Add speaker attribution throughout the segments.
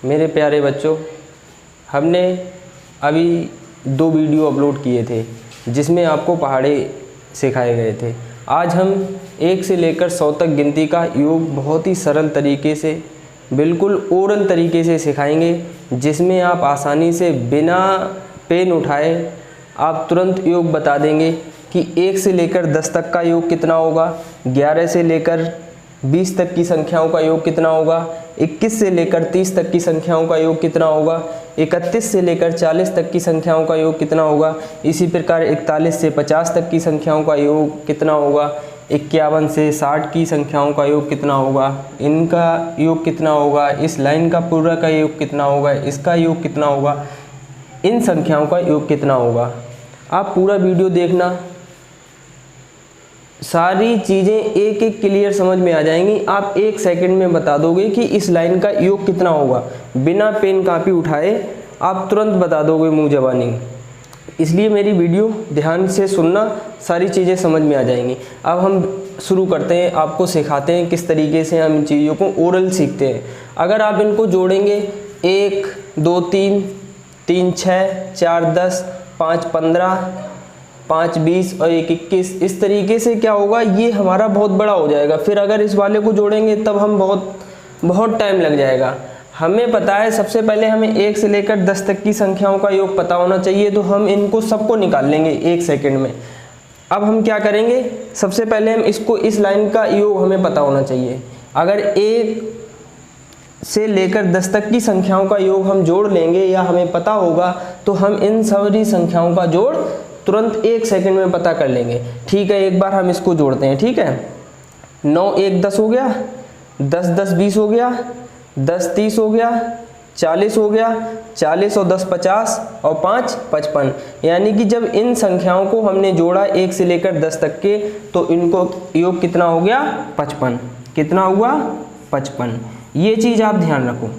Speaker 1: मेरे प्यारे बच्चों, हमने अभी 2 वीडियो अपलोड किए थे जिसमें आपको पहाड़े सिखाए गए थे। आज हम 1 से लेकर 100 तक गिनती का योग बहुत ही सरल तरीके से, बिल्कुल ओरल तरीके से सिखाएंगे, जिसमें आप आसानी से बिना पेन उठाए आप तुरंत योग बता देंगे कि 1 से लेकर 10 तक का योग कितना होगा, 11 से लेकर 20 तक की संख्याओं का योग कितना होगा, 21 से लेकर 30 तक की संख्याओं का योग कितना होगा, 31 से लेकर 40 तक की संख्याओं का योग कितना होगा, इसी प्रकार 41 से 50 तक की संख्याओं का योग कितना होगा, 51 से 60 की संख्याओं का योग कितना होगा, इनका योग कितना होगा, इस लाइन का पूरा का योग कितना होगा, इसका योग कितना होगा, इन संख्याओं का योग कितना होगा। आप पूरा वीडियो देखना, सारी चीज़ें एक एक क्लियर समझ में आ जाएंगी। आप 1 सेकंड में बता दोगे कि इस लाइन का योग कितना होगा, बिना पेन कापी उठाए आप तुरंत बता दोगे मुंह ज़बानी। इसलिए मेरी वीडियो ध्यान से सुनना, सारी चीज़ें समझ में आ जाएंगी। अब हम शुरू करते हैं, आपको सिखाते हैं किस तरीके से हम इन चीज़ों को ओरल सीखते हैं। अगर आप इनको जोड़ेंगे 1 2 3 3 6 4 10 5 15 5 20 और 1 21, इस तरीके से क्या होगा, ये हमारा बहुत बड़ा हो जाएगा। फिर अगर इस वाले को जोड़ेंगे तब हम बहुत टाइम लग जाएगा। हमें पता है सबसे पहले हमें 1 से लेकर 10 तक की संख्याओं का योग पता होना चाहिए, तो हम इनको सबको निकाल लेंगे 1 सेकंड में। अब हम क्या करेंगे, सबसे पहले हम इसको, इस लाइन का योग हमें पता होना चाहिए। अगर 1 से लेकर 10 तक की संख्याओं का योग हम जोड़ लेंगे या हमें पता होगा, तो हम इन सारी संख्याओं का जोड़ तुरंत 1 सेकंड में पता कर लेंगे। ठीक है, एक बार हम इसको जोड़ते हैं। ठीक है, 9 1 10 हो गया, 10 10 20 हो गया, 10 30 हो गया, 40 हो गया, 40 और 10 50 और 5 55। यानी कि जब इन संख्याओं को हमने जोड़ा 1 से लेकर 10 तक के, तो इनको योग कितना हो गया, 55। कितना हुआ, 55। ये चीज़ आप ध्यान रखो।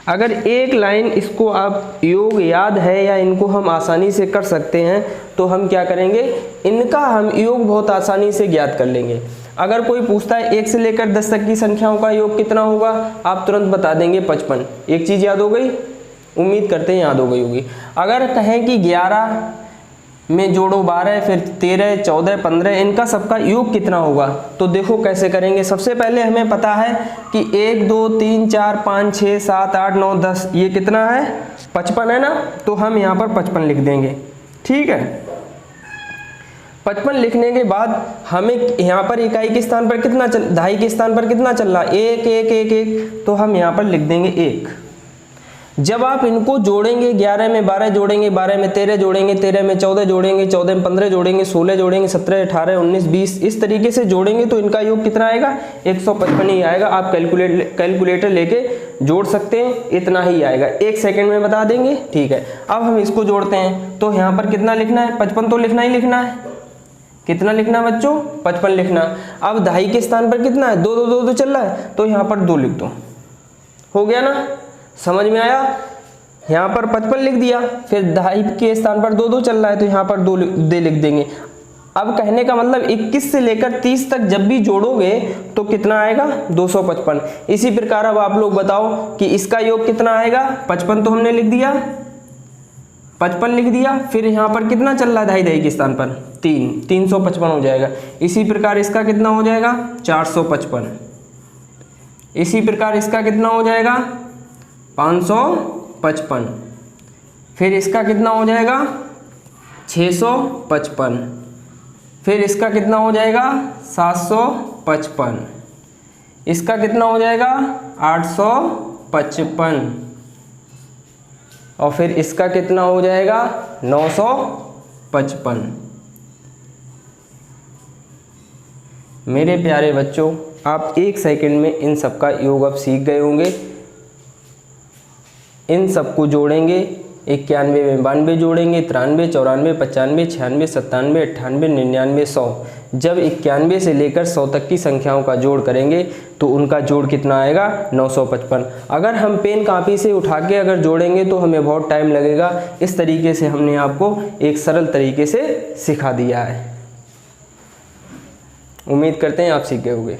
Speaker 1: अगर एक लाइन इसको आप योग याद है या इनको हम आसानी से कर सकते हैं, तो हम क्या करेंगे, इनका हम योग बहुत आसानी से ज्ञात कर लेंगे। अगर कोई पूछता है 1 से लेकर 10 तक की संख्याओं का योग कितना होगा, आप तुरंत बता देंगे 55। एक चीज़ याद हो गई, उम्मीद करते हैं याद हो गई होगी। अगर कहें कि 11 में जोड़ो 12, फिर 13 14 15, इनका सबका योग कितना होगा, तो देखो कैसे करेंगे। सबसे पहले हमें पता है कि 1 2 3 4 5 6 7 8 9 10, ये कितना है, 55 है ना, तो हम यहाँ पर 55 लिख देंगे। ठीक है, 55 लिखने के बाद हमें यहाँ पर इकाई के स्थान पर कितना दहाई के स्थान पर कितना चल रहा, 1 1 1 1, तो हम यहाँ पर लिख देंगे 1। जब आप इनको जोड़ेंगे, 11 में 12 जोड़ेंगे, 12 में 13 जोड़ेंगे, 13 में 14 जोड़ेंगे, 14 में 15 जोड़ेंगे, 16 जोड़ेंगे, 17 18 19 20, इस तरीके से जोड़ेंगे तो इनका योग कितना आएगा, 155 ही आएगा। आप कैलकुलेटर लेके जोड़ सकते हैं, इतना ही आएगा, 1 सेकंड में बता देंगे। ठीक है, अब हम इसको जोड़ते हैं, तो यहाँ पर कितना लिखना है, 55 तो लिखना ही लिखना है। कितना लिखना है बच्चों, 55 लिखना। अब दहाई के स्थान पर कितना है, 2 2 2 2 चल रहा है, तो यहाँ पर 2 लिख दो। हो गया ना, समझ में आया। यहाँ पर 55 लिख दिया, फिर दहाई के स्थान पर 2 2 चल रहा है, तो यहाँ पर 2 लिख देंगे। अब कहने का मतलब 21 से लेकर 30 तक जब भी जोड़ोगे तो कितना आएगा, 255। इसी प्रकार अब आप लोग बताओ कि इसका योग कितना आएगा। 55 तो हमने लिख दिया, 55 लिख दिया, फिर यहाँ पर कितना चल रहा है दहाई के स्थान पर, 355 हो जाएगा। इसी प्रकार इसका कितना हो जाएगा, 455। इसी प्रकार इसका कितना हो जाएगा, 555। फिर इसका कितना हो जाएगा, 655। फिर इसका कितना हो जाएगा, 755। इसका कितना हो जाएगा, 855। और फिर इसका कितना हो जाएगा, 955। मेरे प्यारे बच्चों, आप 1 सेकंड में इन सब का योग अब सीख गए होंगे। इन सबको जोड़ेंगे, 91 में 92 जोड़ेंगे, 93 94 95 96 97 98 99 100। जब 91 से लेकर 100 तक की संख्याओं का जोड़ करेंगे तो उनका जोड़ कितना आएगा, 955। अगर हम पेन कापी से उठा के अगर जोड़ेंगे तो हमें बहुत टाइम लगेगा। इस तरीके से हमने आपको एक सरल तरीके से सिखा दिया है। उम्मीद करते हैं आप सीख गए होंगे।